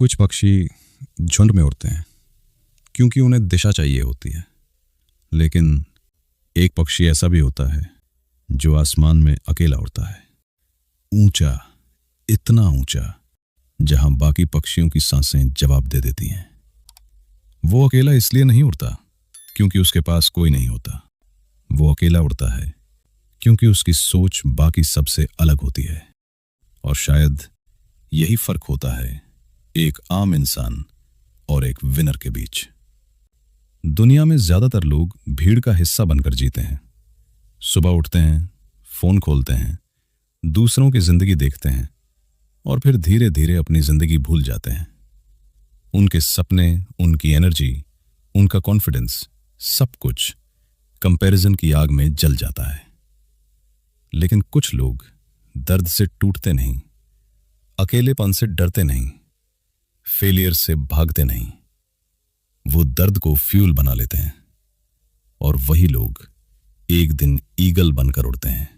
कुछ पक्षी झुंड में उड़ते हैं क्योंकि उन्हें दिशा चाहिए होती है, लेकिन एक पक्षी ऐसा भी होता है जो आसमान में अकेला उड़ता है, ऊंचा, इतना ऊंचा जहां बाकी पक्षियों की सांसें जवाब दे देती हैं। वो अकेला इसलिए नहीं उड़ता क्योंकि उसके पास कोई नहीं होता, वो अकेला उड़ता है क्योंकि उसकी सोच बाकी सबसे अलग होती है। और शायद यही फर्क होता है एक आम इंसान और एक विनर के बीच। दुनिया में ज्यादातर लोग भीड़ का हिस्सा बनकर जीते हैं। सुबह उठते हैं, फोन खोलते हैं, दूसरों की जिंदगी देखते हैं और फिर धीरे धीरे अपनी जिंदगी भूल जाते हैं। उनके सपने, उनकी एनर्जी, उनका कॉन्फिडेंस, सब कुछ कंपैरिजन की आग में जल जाता है। लेकिन कुछ लोग दर्द से टूटते नहीं, अकेलेपन से डरते नहीं, फेलियर से भागते नहीं, वो दर्द को फ्यूल बना लेते हैं और वही लोग एक दिन ईगल बनकर उड़ते हैं।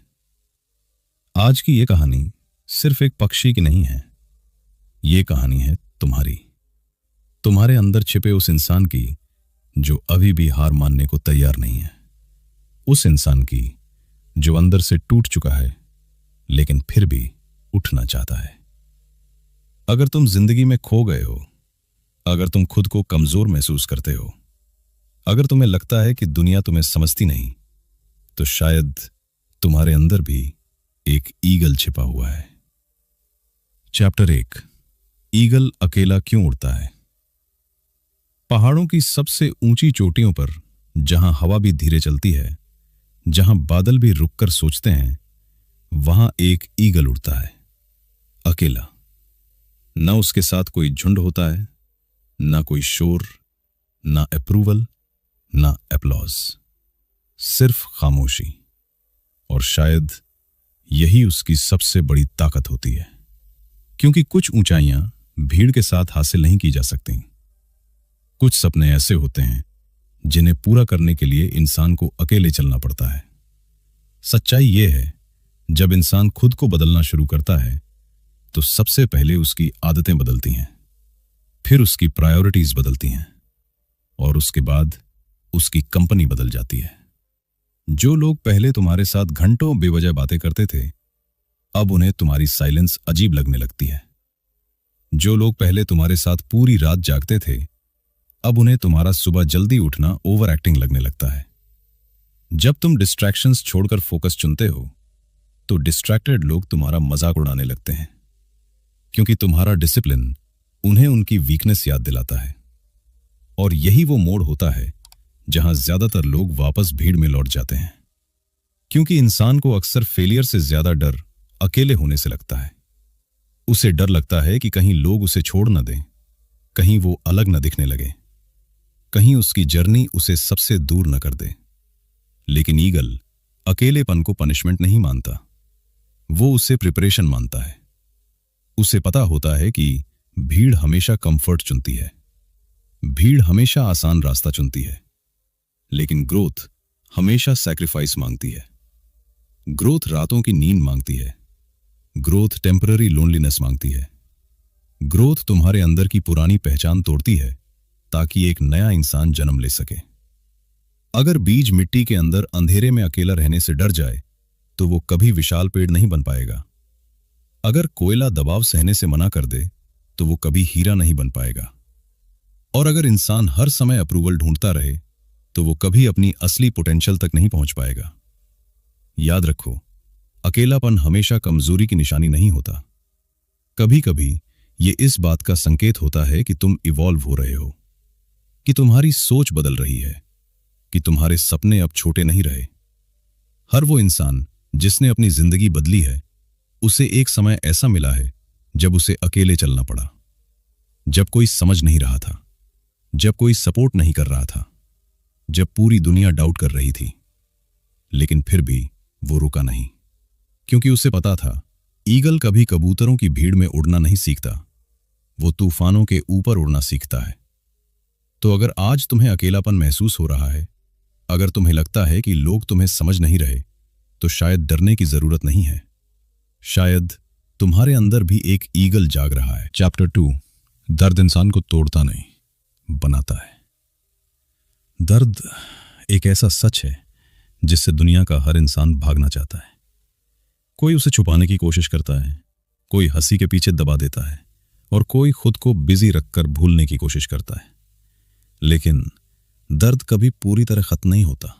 आज की ये कहानी सिर्फ एक पक्षी की नहीं है, ये कहानी है तुम्हारी, तुम्हारे अंदर छिपे उस इंसान की जो अभी भी हार मानने को तैयार नहीं है, उस इंसान की जो अंदर से टूट चुका है लेकिन फिर भी उठना चाहता है। अगर तुम जिंदगी में खो गए हो, अगर तुम खुद को कमजोर महसूस करते हो, अगर तुम्हें लगता है कि दुनिया तुम्हें समझती नहीं, तो शायद तुम्हारे अंदर भी एक ईगल छिपा हुआ है। चैप्टर 1, ईगल अकेला क्यों उड़ता है। पहाड़ों की सबसे ऊंची चोटियों पर, जहां हवा भी धीरे चलती है, जहां बादल भी रुककर सोचते हैं, वहां एक ईगल उड़ता है, अकेला। न उसके साथ कोई झुंड होता है, ना कोई शोर, ना अप्रूवल, ना एप्लॉज, सिर्फ खामोशी। और शायद यही उसकी सबसे बड़ी ताकत होती है, क्योंकि कुछ ऊंचाइयां भीड़ के साथ हासिल नहीं की जा सकती। कुछ सपने ऐसे होते हैं जिन्हें पूरा करने के लिए इंसान को अकेले चलना पड़ता है। सच्चाई यह है, जब इंसान खुद को बदलना शुरू करता है तो सबसे पहले उसकी आदतें बदलती हैं, फिर उसकी प्रायोरिटीज बदलती हैं और उसके बाद उसकी कंपनी बदल जाती है। जो लोग पहले तुम्हारे साथ घंटों बेवजह बातें करते थे, अब उन्हें तुम्हारी साइलेंस अजीब लगने लगती है। जो लोग पहले तुम्हारे साथ पूरी रात जागते थे, अब उन्हें तुम्हारा सुबह जल्दी उठना ओवर एक्टिंग लगने लगता है। जब तुम डिस्ट्रैक्शंस छोड़कर फोकस चुनते हो, तो डिस्ट्रैक्टेड लोग तुम्हारा मजाक उड़ाने लगते हैं, क्योंकि तुम्हारा डिसिप्लिन उन्हें उनकी वीकनेस याद दिलाता है। और यही वो मोड़ होता है जहां ज्यादातर लोग वापस भीड़ में लौट जाते हैं, क्योंकि इंसान को अक्सर फेलियर से ज्यादा डर अकेले होने से लगता है। उसे डर लगता है कि कहीं लोग उसे छोड़ न दें, कहीं वो अलग न दिखने लगे, कहीं उसकी जर्नी उसे सबसे दूर न कर दे। लेकिन ईगल अकेलेपन को पनिशमेंट नहीं मानता, वो उसे प्रिपरेशन मानता है। उसे पता होता है कि भीड़ हमेशा कंफर्ट चुनती है, भीड़ हमेशा आसान रास्ता चुनती है, लेकिन ग्रोथ हमेशा सैक्रिफाइस मांगती है। ग्रोथ रातों की नींद मांगती है, ग्रोथ टेम्पररी लोनलीनेस मांगती है। ग्रोथ तुम्हारे अंदर की पुरानी पहचान तोड़ती है ताकि एक नया इंसान जन्म ले सके। अगर बीज मिट्टी के अंदर अंधेरे में अकेला रहने से डर जाए, तो वो कभी विशाल पेड़ नहीं बन पाएगा। अगर कोयला दबाव सहने से मना कर दे, तो वो कभी हीरा नहीं बन पाएगा। और अगर इंसान हर समय अप्रूवल ढूंढता रहे, तो वो कभी अपनी असली पोटेंशियल तक नहीं पहुंच पाएगा। याद रखो, अकेलापन हमेशा कमजोरी की निशानी नहीं होता। कभी कभी ये इस बात का संकेत होता है कि तुम इवॉल्व हो रहे हो, कि तुम्हारी सोच बदल रही है, कि तुम्हारे सपने अब छोटे नहीं रहे। हर वो इंसान जिसने अपनी जिंदगी बदली है, उसे एक समय ऐसा मिला है जब उसे अकेले चलना पड़ा, जब कोई समझ नहीं रहा था, जब कोई सपोर्ट नहीं कर रहा था, जब पूरी दुनिया डाउट कर रही थी। लेकिन फिर भी वो रुका नहीं, क्योंकि उसे पता था ईगल कभी कबूतरों की भीड़ में उड़ना नहीं सीखता, वो तूफानों के ऊपर उड़ना सीखता है। तो अगर आज तुम्हें अकेलापन महसूस हो रहा है, अगर तुम्हें लगता है कि लोग तुम्हें समझ नहीं रहे, तो शायद डरने की जरूरत नहीं है। शायद तुम्हारे अंदर भी एक ईगल जाग रहा है। चैप्टर 2, दर्द इंसान को तोड़ता नहीं, बनाता है। दर्द एक ऐसा सच है जिससे दुनिया का हर इंसान भागना चाहता है। कोई उसे छुपाने की कोशिश करता है, कोई हंसी के पीछे दबा देता है और कोई खुद को बिजी रखकर भूलने की कोशिश करता है। लेकिन दर्द कभी पूरी तरह खत्म नहीं होता।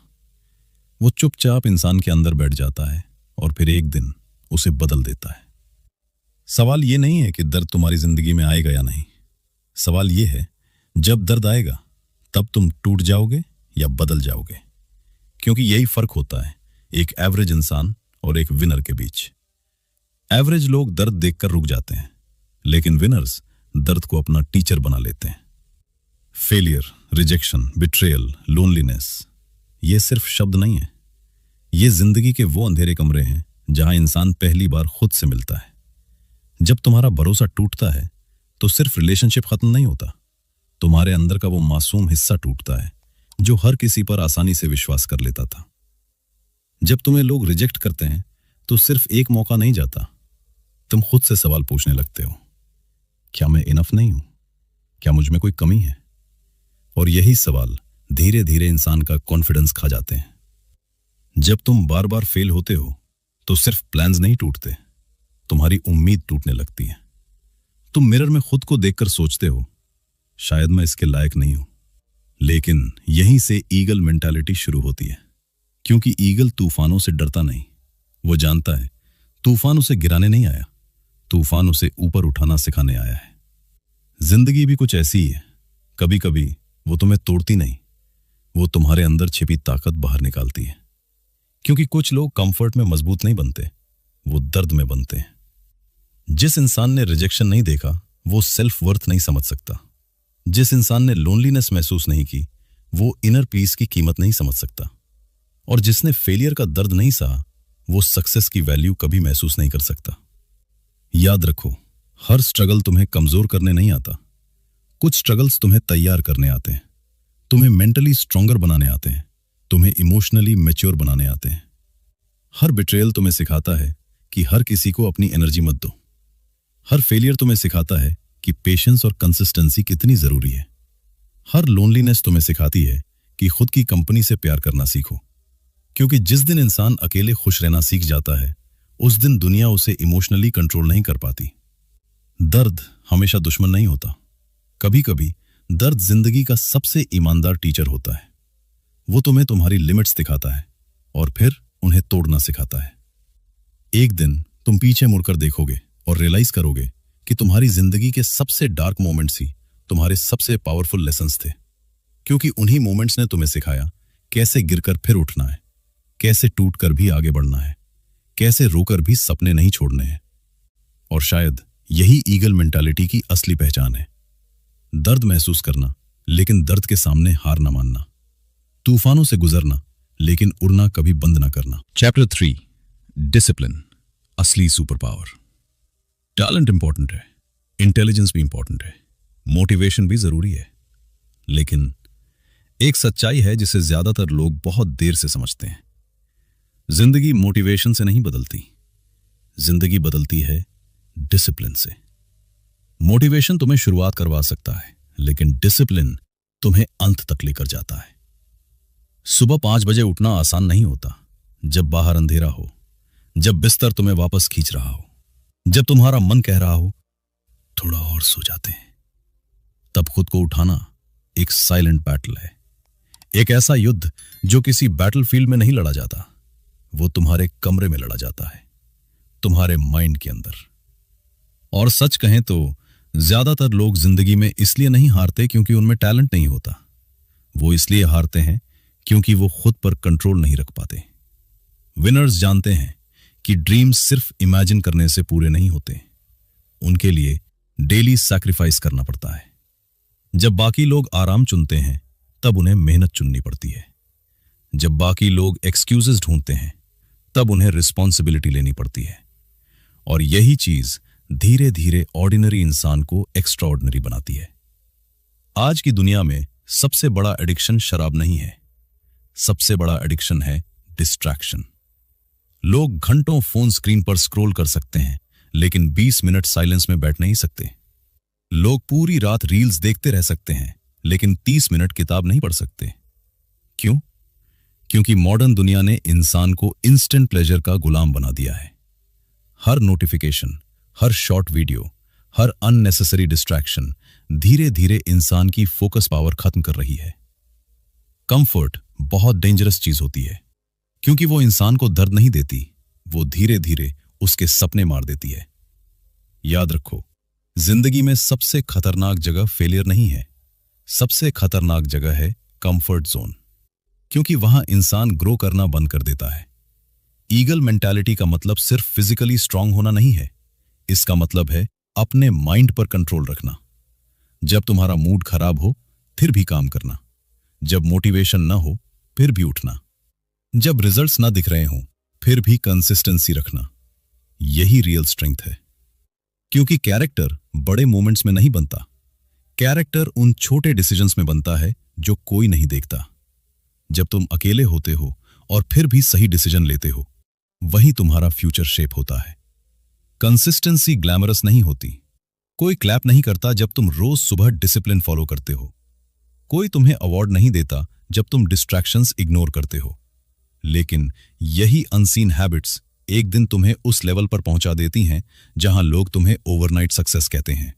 वो चुपचाप इंसान के अंदर बैठ जाता है और फिर एक दिन उसे बदल देता है। सवाल ये नहीं है कि दर्द तुम्हारी जिंदगी में आएगा या नहीं। सवाल ये है, जब दर्द आएगा तब तुम टूट जाओगे या बदल जाओगे। क्योंकि यही फर्क होता है एक एवरेज इंसान और एक विनर के बीच। एवरेज लोग दर्द देखकर रुक जाते हैं, लेकिन विनर्स दर्द को अपना टीचर बना लेते हैं। फेलियर, रिजेक्शन, बिट्रेयल, लोनलीनेस, ये सिर्फ शब्द नहीं है। ये जिंदगी के वो अंधेरे कमरे हैं जहां इंसान पहली बार खुद से मिलता है। जब तुम्हारा भरोसा टूटता है तो सिर्फ रिलेशनशिप खत्म नहीं होता, तुम्हारे अंदर का वो मासूम हिस्सा टूटता है जो हर किसी पर आसानी से विश्वास कर लेता था। जब तुम्हें लोग रिजेक्ट करते हैं तो सिर्फ एक मौका नहीं जाता, तुम खुद से सवाल पूछने लगते हो, क्या मैं इनफ नहीं हूं? क्या मुझ में कोई कमी है? और यही सवाल धीरे धीरे इंसान का कॉन्फिडेंस खा जाते हैं। जब तुम बार बार फेल होते हो तो सिर्फ प्लान्स नहीं टूटते, तुम्हारी उम्मीद टूटने लगती है। तुम मिरर में खुद को देखकर सोचते हो, शायद मैं इसके लायक नहीं हूं। लेकिन यहीं से ईगल मेंटालिटी शुरू होती है। क्योंकि ईगल तूफानों से डरता नहीं, वो जानता है तूफान उसे गिराने नहीं आया, तूफान उसे ऊपर उठाना सिखाने आया है। जिंदगी भी कुछ ऐसी ही है। कभी कभी वो तुम्हें तोड़ती नहीं, वो तुम्हारे अंदर छिपी ताकत बाहर निकालती है। क्योंकि कुछ लोग कंफर्ट में मजबूत नहीं बनते, वो दर्द में बनते हैं। जिस इंसान ने रिजेक्शन नहीं देखा वो सेल्फ वर्थ नहीं समझ सकता। जिस इंसान ने लोनलीनेस महसूस नहीं की वो इनर पीस की कीमत नहीं समझ सकता। और जिसने फेलियर का दर्द नहीं सहा वो सक्सेस की वैल्यू कभी महसूस नहीं कर सकता। याद रखो, हर स्ट्रगल तुम्हें कमजोर करने नहीं आता। कुछ स्ट्रगल्स तुम्हें तैयार करने आते हैं, तुम्हें मेंटली स्ट्रॉन्गर बनाने आते हैं, तुम्हें इमोशनली मैच्योर बनाने आते हैं। हर बिट्रेयल तुम्हें सिखाता है कि हर किसी को अपनी एनर्जी मत दो। हर फेलियर तुम्हें सिखाता है कि पेशेंस और कंसिस्टेंसी कितनी जरूरी है। हर लोनलीनेस तुम्हें सिखाती है कि खुद की कंपनी से प्यार करना सीखो। क्योंकि जिस दिन इंसान अकेले खुश रहना सीख जाता है उस दिन दुनिया उसे इमोशनली कंट्रोल नहीं कर पाती। दर्द हमेशा दुश्मन नहीं होता। कभी कभी दर्द जिंदगी का सबसे ईमानदार टीचर होता है। वो तुम्हें तुम्हारी लिमिट्स दिखाता है और फिर उन्हें तोड़ना सिखाता है। एक दिन तुम पीछे मुड़कर देखोगे और रियलाइज करोगे कि तुम्हारी जिंदगी के सबसे डार्क मोमेंट्स ही तुम्हारे सबसे पावरफुल लेसन्स थे। क्योंकि उन्हीं मोमेंट्स ने तुम्हें सिखाया कैसे गिरकर फिर उठना है, कैसे टूटकर भी आगे बढ़ना है, कैसे रोकर भी सपने नहीं छोड़ने हैं। और शायद यही ईगल मेंटालिटी की असली पहचान है। दर्द महसूस करना लेकिन दर्द के सामने हार ना मानना, तूफानों से गुजरना लेकिन उड़ना कभी बंद ना करना। चैप्टर 3, डिसिप्लिन, असली सुपर पावर। टैलेंट इंपॉर्टेंट है, इंटेलिजेंस भी इंपॉर्टेंट है, मोटिवेशन भी जरूरी है। लेकिन एक सच्चाई है जिसे ज्यादातर लोग बहुत देर से समझते हैं। जिंदगी मोटिवेशन से नहीं बदलती, जिंदगी बदलती है डिसिप्लिन से। मोटिवेशन तुम्हें शुरुआत करवा सकता है लेकिन डिसिप्लिन तुम्हें अंत तक लेकर जाता है। सुबह 5 बजे उठना आसान नहीं होता। जब बाहर अंधेरा हो, जब बिस्तर तुम्हें वापस खींच रहा हो, जब तुम्हारा मन कह रहा हो थोड़ा और सो जाते हैं, तब खुद को उठाना एक साइलेंट बैटल है। एक ऐसा युद्ध जो किसी बैटलफील्ड में नहीं लड़ा जाता, वो तुम्हारे कमरे में लड़ा जाता है, तुम्हारे माइंड के अंदर। और सच कहें तो ज्यादातर लोग जिंदगी में इसलिए नहीं हारते क्योंकि उनमें टैलेंट नहीं होता, वो इसलिए हारते हैं क्योंकि वो खुद पर कंट्रोल नहीं रख पाते। विनर्स जानते हैं कि ड्रीम्स सिर्फ इमेजिन करने से पूरे नहीं होते, उनके लिए डेली सैक्रिफाइस करना पड़ता है। जब बाकी लोग आराम चुनते हैं तब उन्हें मेहनत चुननी पड़ती है। जब बाकी लोग एक्सक्यूजेस ढूंढते हैं तब उन्हें रिस्पॉन्सिबिलिटी लेनी पड़ती है। और यही चीज धीरे धीरे ऑर्डिनरी इंसान को एक्स्ट्राऑर्डिनरी बनाती है। आज की दुनिया में सबसे बड़ा एडिक्शन शराब नहीं है, सबसे बड़ा एडिक्शन है डिस्ट्रैक्शन। लोग घंटों फोन स्क्रीन पर स्क्रॉल कर सकते हैं लेकिन 20 मिनट साइलेंस में बैठ नहीं सकते। लोग पूरी रात रील्स देखते रह सकते हैं, लेकिन 30 मिनट किताब नहीं पढ़ सकते। क्यों? क्योंकि मॉडर्न दुनिया ने इंसान को इंस्टेंट प्लेजर का गुलाम बना दिया है। हर नोटिफिकेशन, हर शॉर्ट वीडियो, हर अननेसेसरी डिस्ट्रैक्शन धीरे धीरे इंसान की फोकस पावर खत्म कर रही है। कंफर्ट बहुत डेंजरस चीज होती है, क्योंकि वो इंसान को दर्द नहीं देती, वो धीरे धीरे उसके सपने मार देती है। याद रखो, जिंदगी में सबसे खतरनाक जगह फेलियर नहीं है, सबसे खतरनाक जगह है कंफर्ट जोन, क्योंकि वहां इंसान ग्रो करना बंद कर देता है। ईगल मेंटालिटी का मतलब सिर्फ फिजिकली स्ट्रांग होना नहीं है, इसका मतलब है अपने माइंड पर कंट्रोल रखना। जब तुम्हारा मूड खराब हो फिर भी काम करना, जब मोटिवेशन ना हो फिर भी उठना, जब रिजल्ट्स ना दिख रहे हों फिर भी कंसिस्टेंसी रखना। यही रियल स्ट्रेंथ है, क्योंकि कैरेक्टर बड़े मोमेंट्स में नहीं बनता, कैरेक्टर उन छोटे डिसीजंस में बनता है जो कोई नहीं देखता। जब तुम अकेले होते हो और फिर भी सही डिसीजन लेते हो, वही तुम्हारा फ्यूचर शेप होता है। कंसिस्टेंसी ग्लैमरस नहीं होती, कोई क्लैप नहीं करता जब तुम रोज सुबह डिसिप्लिन फॉलो करते हो, कोई तुम्हें अवार्ड नहीं देता जब तुम डिस्ट्रैक्शंस इग्नोर करते हो, लेकिन यही अनसीन हैबिट्स एक दिन तुम्हें उस लेवल पर पहुंचा देती हैं जहां लोग तुम्हें ओवरनाइट सक्सेस कहते हैं।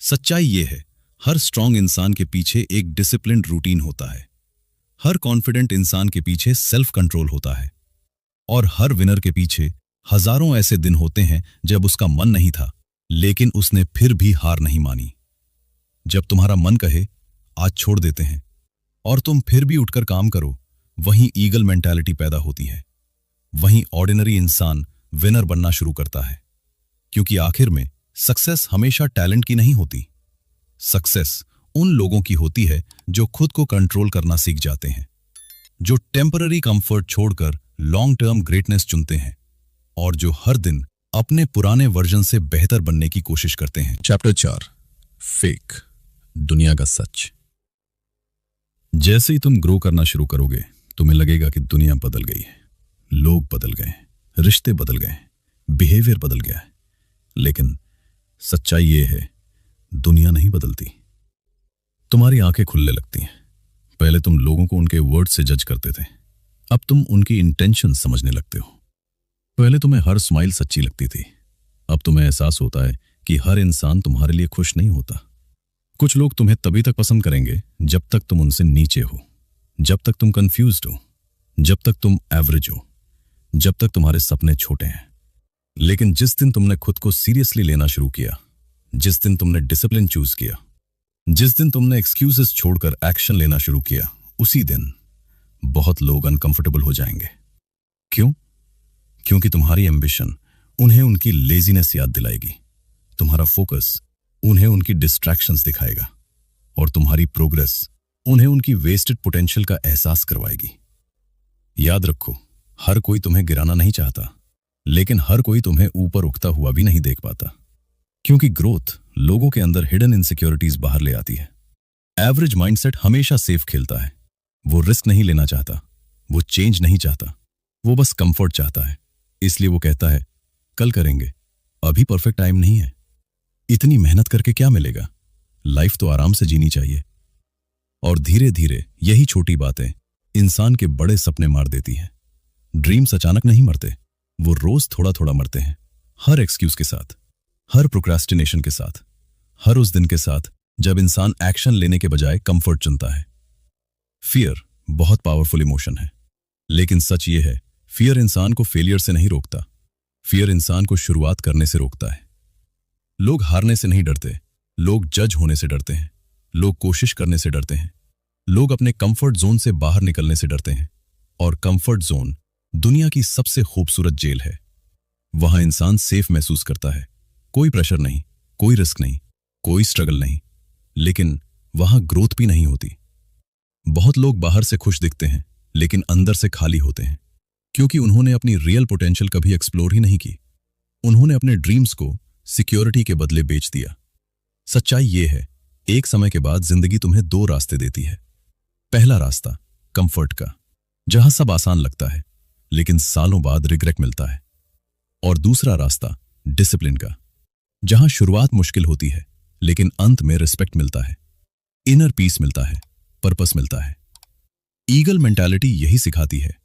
सच्चाई यह है, हर स्ट्रांग इंसान के पीछे एक डिसिप्लिन्ड रूटीन होता है, हर कॉन्फिडेंट इंसान के पीछे सेल्फ कंट्रोल होता है, और हर विनर के पीछे हजारों ऐसे दिन होते हैं जब उसका मन नहीं था, लेकिन उसने फिर भी हार नहीं मानी। जब तुम्हारा मन कहे आज छोड़ देते हैं और तुम फिर भी उठकर काम करो, वहीं ईगल मेंटालिटी पैदा होती है, वहीं ऑर्डिनरी इंसान विनर बनना शुरू करता है। क्योंकि आखिर में सक्सेस हमेशा टैलेंट की नहीं होती, सक्सेस उन लोगों की होती है जो खुद को कंट्रोल करना सीख जाते हैं, जो टेम्पररी कंफर्ट छोड़कर लॉन्ग टर्म ग्रेटनेस चुनते हैं, और जो हर दिन अपने पुराने वर्जन से बेहतर बनने की कोशिश करते हैं। चैप्टर 4, फेक, दुनिया का सच। जैसे ही तुम ग्रो करना शुरू करोगे, तुम्हें लगेगा कि दुनिया बदल गई है, लोग बदल गए, रिश्ते बदल गए, बिहेवियर बदल गया है। लेकिन सच्चाई ये है, दुनिया नहीं बदलती। तुम्हारी आंखें खुलने लगती हैं। पहले तुम लोगों को उनके वर्ड से जज करते थे, अब तुम उनकी इंटेंशन समझने लगते हो। पहले तुम्हें हर स्माइल सच्ची लगती थी, अब तुम्हें एहसास होता है कि हर इंसान तुम्हारे लिए खुश नहीं होता। कुछ लोग तुम्हें तभी तक पसंद करेंगे जब तक तुम उनसे नीचे हो, जब तक तुम कंफ्यूज्ड हो, जब तक तुम एवरेज हो, जब तक तुम्हारे सपने छोटे हैं। लेकिन जिस दिन तुमने खुद को सीरियसली लेना शुरू किया, जिस दिन तुमने डिसिप्लिन चूज किया, जिस दिन तुमने एक्सक्यूजेस छोड़कर एक्शन लेना शुरू किया, उसी दिन बहुत लोग अनकंफर्टेबल हो जाएंगे। क्यों? क्योंकि तुम्हारी एम्बिशन उन्हें उनकी लेजीनेस याद दिलाएगी, तुम्हारा फोकस उन्हें उनकी डिस्ट्रैक्शंस दिखाएगा, और तुम्हारी प्रोग्रेस उन्हें उनकी वेस्टेड पोटेंशियल का एहसास करवाएगी। याद रखो, हर कोई तुम्हें गिराना नहीं चाहता, लेकिन हर कोई तुम्हें ऊपर उठता हुआ भी नहीं देख पाता, क्योंकि ग्रोथ लोगों के अंदर हिडन इनसिक्योरिटीज बाहर ले आती है। एवरेज माइंडसेट हमेशा सेफ खेलता है, वो रिस्क नहीं लेना चाहता, वो चेंज नहीं चाहता, वो बस कंफर्ट चाहता है। इसलिए वो कहता है कल करेंगे, अभी परफेक्ट टाइम नहीं है, इतनी मेहनत करके क्या मिलेगा, लाइफ तो आराम से जीनी चाहिए। और धीरे धीरे यही छोटी बातें इंसान के बड़े सपने मार देती हैं। ड्रीम्स अचानक नहीं मरते, वो रोज थोड़ा थोड़ा मरते हैं, हर एक्सक्यूज के साथ, हर प्रोक्रेस्टिनेशन के साथ, हर उस दिन के साथ जब इंसान एक्शन लेने के बजाय कंफर्ट चुनता है। फियर बहुत पावरफुल इमोशन है, लेकिन सच ये है, फियर इंसान को फेलियर से नहीं रोकता, फियर इंसान को शुरुआत करने से रोकता है। लोग हारने से नहीं डरते, लोग जज होने से डरते हैं, लोग कोशिश करने से डरते हैं, लोग अपने कंफर्ट जोन से बाहर निकलने से डरते हैं। और कंफर्ट जोन दुनिया की सबसे खूबसूरत जेल है। वहां इंसान सेफ महसूस करता है, कोई प्रेशर नहीं, कोई रिस्क नहीं, कोई स्ट्रगल नहीं, लेकिन वहां ग्रोथ भी नहीं होती। बहुत लोग बाहर से खुश दिखते हैं, लेकिन अंदर से खाली होते हैं, क्योंकि उन्होंने अपनी रियल पोटेंशियल कभी एक्सप्लोर ही नहीं की। उन्होंने अपने ड्रीम्स को सिक्योरिटी के बदले बेच दिया। सच्चाई ये है, एक समय के बाद जिंदगी तुम्हें दो रास्ते देती है। पहला रास्ता कंफर्ट का, जहां सब आसान लगता है, लेकिन सालों बाद रिग्रेट मिलता है। और दूसरा रास्ता डिसिप्लिन का, जहां शुरुआत मुश्किल होती है, लेकिन अंत में रिस्पेक्ट मिलता है, इनर पीस मिलता है, पर्पस मिलता है। ईगल मेंटालिटी यही सिखाती है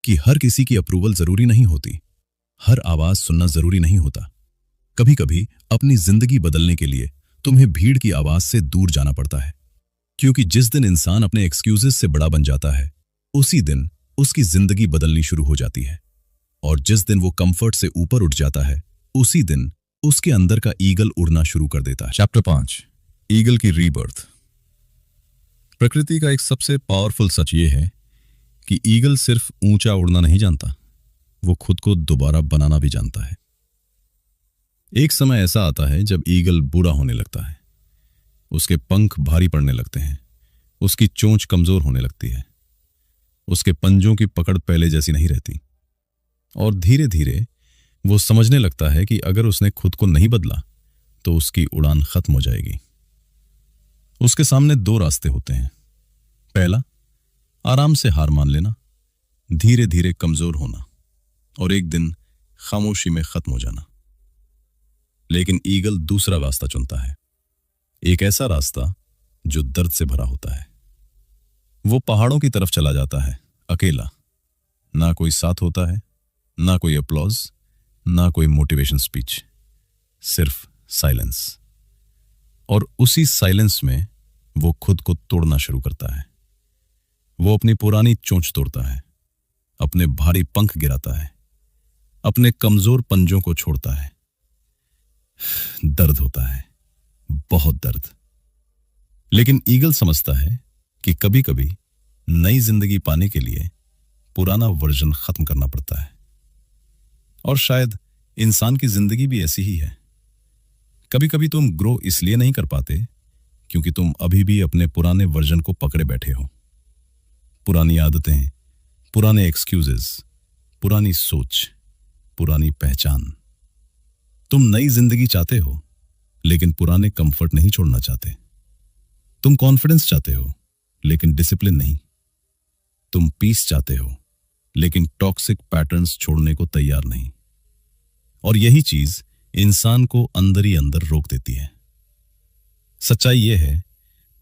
कि हर किसी की अप्रूवल जरूरी नहीं होती, हर आवाज सुनना जरूरी नहीं होता। कभी कभी अपनी जिंदगी बदलने के लिए तुम्हें भीड़ की आवाज से दूर जाना पड़ता है, क्योंकि जिस दिन इंसान अपने एक्सक्यूजेस से बड़ा बन जाता है, उसी दिन उसकी जिंदगी बदलनी शुरू हो जाती है। और जिस दिन वो कंफर्ट से ऊपर उठ जाता है, उसी दिन उसके अंदर का ईगल उड़ना शुरू कर देता है। चैप्टर 5, ईगल की रीबर्थ। प्रकृति का एक सबसे पावरफुल सच ये है कि ईगल सिर्फ ऊंचा उड़ना नहीं जानता, वो खुद को दोबारा बनाना भी जानता है। एक समय ऐसा आता है जब ईगल बूढ़ा होने लगता है, उसके पंख भारी पड़ने लगते हैं, उसकी चोंच कमजोर होने लगती है, उसके पंजों की पकड़ पहले जैसी नहीं रहती, और धीरे धीरे वो समझने लगता है कि अगर उसने खुद को नहीं बदला तो उसकी उड़ान खत्म हो जाएगी। उसके सामने दो रास्ते होते हैं। पहला, आराम से हार मान लेना, धीरे धीरे कमजोर होना और एक दिन खामोशी में खत्म हो जाना। लेकिन ईगल दूसरा रास्ता चुनता है, एक ऐसा रास्ता जो दर्द से भरा होता है। वो पहाड़ों की तरफ चला जाता है, अकेला, ना कोई साथ होता है, ना कोई अप्लॉज, ना कोई मोटिवेशन स्पीच, सिर्फ साइलेंस। और उसी साइलेंस में वो खुद को तोड़ना शुरू करता है। वो अपनी पुरानी चोंच तोड़ता है, अपने भारी पंख गिराता है, अपने कमजोर पंजों को छोड़ता है। दर्द होता है, बहुत दर्द। लेकिन ईगल समझता है कि कभी कभी नई जिंदगी पाने के लिए पुराना वर्जन खत्म करना पड़ता है। और शायद इंसान की जिंदगी भी ऐसी ही है। कभी कभी तुम ग्रो इसलिए नहीं कर पाते क्योंकि तुम अभी भी अपने पुराने वर्जन को पकड़े बैठे हो। पुरानी आदतें, पुराने एक्सक्यूजेस, पुरानी सोच, पुरानी पहचान। तुम नई जिंदगी चाहते हो लेकिन पुराने कंफर्ट नहीं छोड़ना चाहते। तुम कॉन्फिडेंस चाहते हो लेकिन डिसिप्लिन नहीं। तुम पीस चाहते हो लेकिन टॉक्सिक पैटर्न्स छोड़ने को तैयार नहीं। और यही चीज इंसान को अंदर ही अंदर रोक देती है। सच्चाई यह है,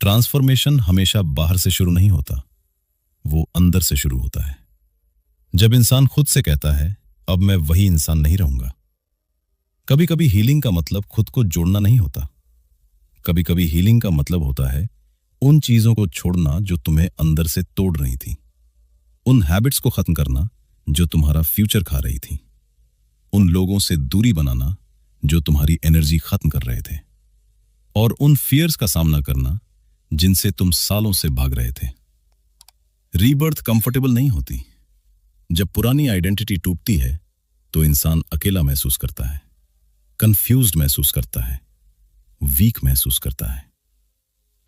ट्रांसफॉर्मेशन हमेशा बाहर से शुरू नहीं होता, वो अंदर से शुरू होता है। जब इंसान खुद से कहता है अब मैं वही इंसान नहीं रहूंगा। कभी कभी हीलिंग का मतलब खुद को जोड़ना नहीं होता, कभी कभी हीलिंग का मतलब होता है उन चीजों को छोड़ना जो तुम्हें अंदर से तोड़ रही थी, उन हैबिट्स को खत्म करना जो तुम्हारा फ्यूचर खा रही थी, उन लोगों से दूरी बनाना जो तुम्हारी एनर्जी खत्म कर रहे थे, और उन फियर्स का सामना करना जिनसे तुम सालों से भाग रहे थे। रीबर्थ कंफर्टेबल नहीं होती। जब पुरानी आइडेंटिटी टूटती है तो इंसान अकेला महसूस करता है, कंफ्यूज्ड महसूस करता है, वीक महसूस करता है।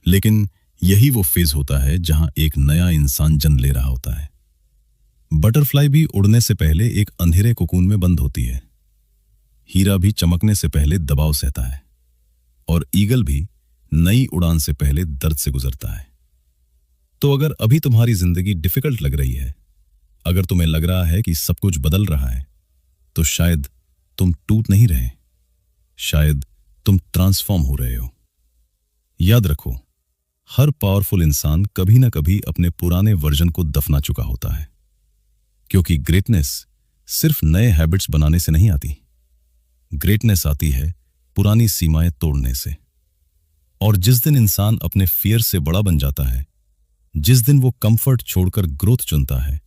लेकिन यही वो फेज होता है जहां एक नया इंसान जन्म ले रहा होता है। बटरफ्लाई भी उड़ने से पहले एक अंधेरे कोकून में बंद होती है, हीरा भी चमकने से पहले दबाव सहता है, और ईगल भी नई उड़ान से पहले दर्द से गुजरता है। तो अगर अभी तुम्हारी जिंदगी डिफिकल्ट लग रही है, अगर तुम्हें लग रहा है कि सब कुछ बदल रहा है, तो शायद तुम टूट नहीं रहे, शायद तुम ट्रांसफॉर्म हो रहे हो। याद रखो, हर पावरफुल इंसान कभी ना कभी अपने पुराने वर्जन को दफना चुका होता है, क्योंकि ग्रेटनेस सिर्फ नए हैबिट्स बनाने से नहीं आती। ग्रेटनेस आती है पुरानी सीमाएं तोड़ने से। और जिस दिन इंसान अपने फियर से बड़ा बन जाता है, जिस दिन वो कंफर्ट छोड़कर ग्रोथ चुनता है,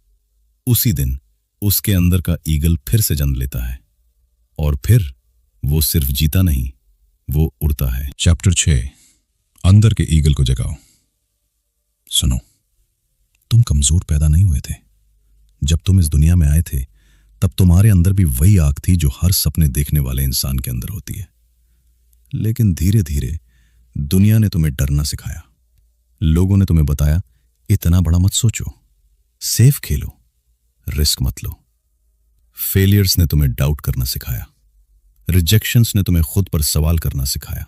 उसी दिन उसके अंदर का ईगल फिर से जन्म लेता है। और फिर वो सिर्फ जीता नहीं, वो उड़ता है। चैप्टर 6, अंदर के ईगल को जगाओ। सुनो, तुम कमजोर पैदा नहीं हुए थे। जब तुम इस दुनिया में आए थे तब तुम्हारे अंदर भी वही आग थी जो हर सपने देखने वाले इंसान के अंदर होती है। लेकिन धीरे धीरे दुनिया ने तुम्हें डरना सिखाया। लोगों ने तुम्हें बताया इतना बड़ा मत सोचो, सेफ खेलो, रिस्क मत लो। फेलियर्स ने तुम्हें डाउट करना सिखाया, रिजेक्शंस ने तुम्हें खुद पर सवाल करना सिखाया,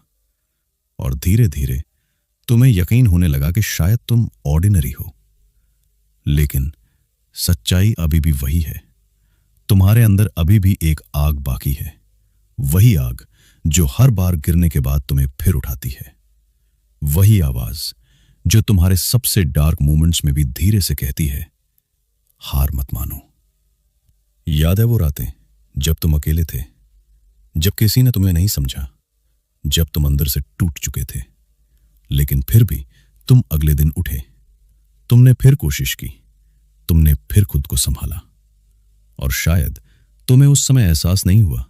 और धीरे धीरे तुम्हें यकीन होने लगा कि शायद तुम ऑर्डिनरी हो। लेकिन सच्चाई अभी भी वही है, तुम्हारे अंदर अभी भी एक आग बाकी है, वही आग जो हर बार गिरने के बाद तुम्हें फिर उठाती है। वही आवाज जो तुम्हारे सबसे डार्क मोमेंट्स में भी धीरे से कहती है, हार मत मानो। याद है वो रातें जब तुम अकेले थे, जब किसी ने तुम्हें नहीं समझा, जब तुम अंदर से टूट चुके थे, लेकिन फिर भी तुम अगले दिन उठे, तुमने फिर कोशिश की, तुमने फिर खुद को संभाला। और शायद तुम्हें उस समय एहसास नहीं हुआ,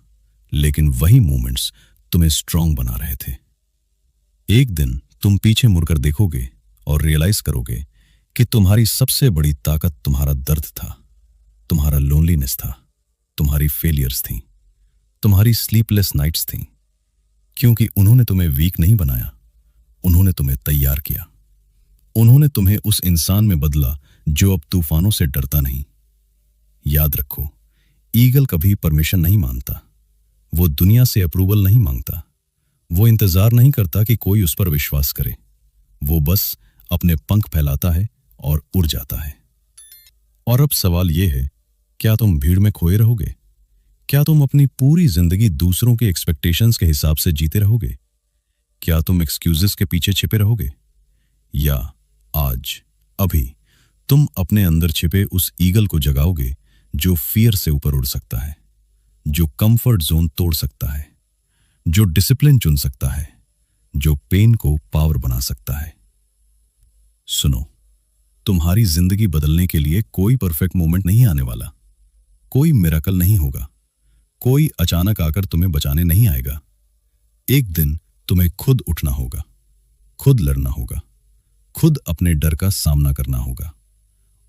लेकिन वही मोमेंट्स तुम्हें स्ट्रांग बना रहे थे। एक दिन तुम पीछे मुड़कर देखोगे और रियलाइज करोगे कि तुम्हारी सबसे बड़ी ताकत तुम्हारा दर्द था, तुम्हारा लोनलीनेस था, तुम्हारी फेलियर्स थी, तुम्हारी स्लीपलेस नाइट्स थी। क्योंकि उन्होंने तुम्हें वीक नहीं बनाया, उन्होंने तुम्हें तैयार किया। उन्होंने तुम्हें उस इंसान में बदला जो अब तूफानों से डरता नहीं। याद रखो, ईगल कभी परमिशन नहीं मांगता, वो दुनिया से अप्रूवल नहीं मांगता, वो इंतजार नहीं करता कि कोई उस पर विश्वास करे। वो बस अपने पंख फैलाता है और उड़ जाता है। और अब सवाल यह है, क्या तुम भीड़ में खोए रहोगे? क्या तुम अपनी पूरी जिंदगी दूसरों के एक्सपेक्टेशंस के हिसाब से जीते रहोगे? क्या तुम एक्सक्यूजेस के पीछे छिपे रहोगे? या आज, अभी तुम अपने अंदर छिपे उस ईगल को जगाओगे जो फियर से ऊपर उड़ सकता है, जो कंफर्ट जोन तोड़ सकता है, जो डिसिप्लिन चुन सकता है, जो पेन को पावर बना सकता है। सुनो, तुम्हारी जिंदगी बदलने के लिए कोई परफेक्ट मोमेंट नहीं आने वाला, कोई मिरेकल नहीं होगा, कोई अचानक आकर तुम्हें बचाने नहीं आएगा। एक दिन तुम्हें खुद उठना होगा, खुद लड़ना होगा, खुद अपने डर का सामना करना होगा,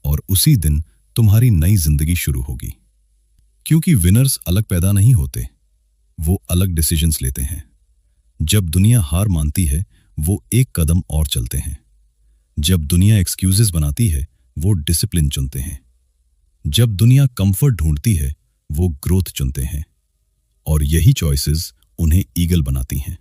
और उसी दिन तुम्हारी नई जिंदगी शुरू होगी। क्योंकि विनर्स अलग पैदा नहीं होते, वो अलग डिसीजंस लेते हैं। जब दुनिया हार मानती है, वो एक कदम और चलते हैं। जब दुनिया एक्सक्यूजेस बनाती है, वो डिसिप्लिन चुनते हैं। जब दुनिया कंफर्ट ढूंढती है, वो ग्रोथ चुनते हैं। और यही चॉइसेस उन्हें ईगल बनाती हैं।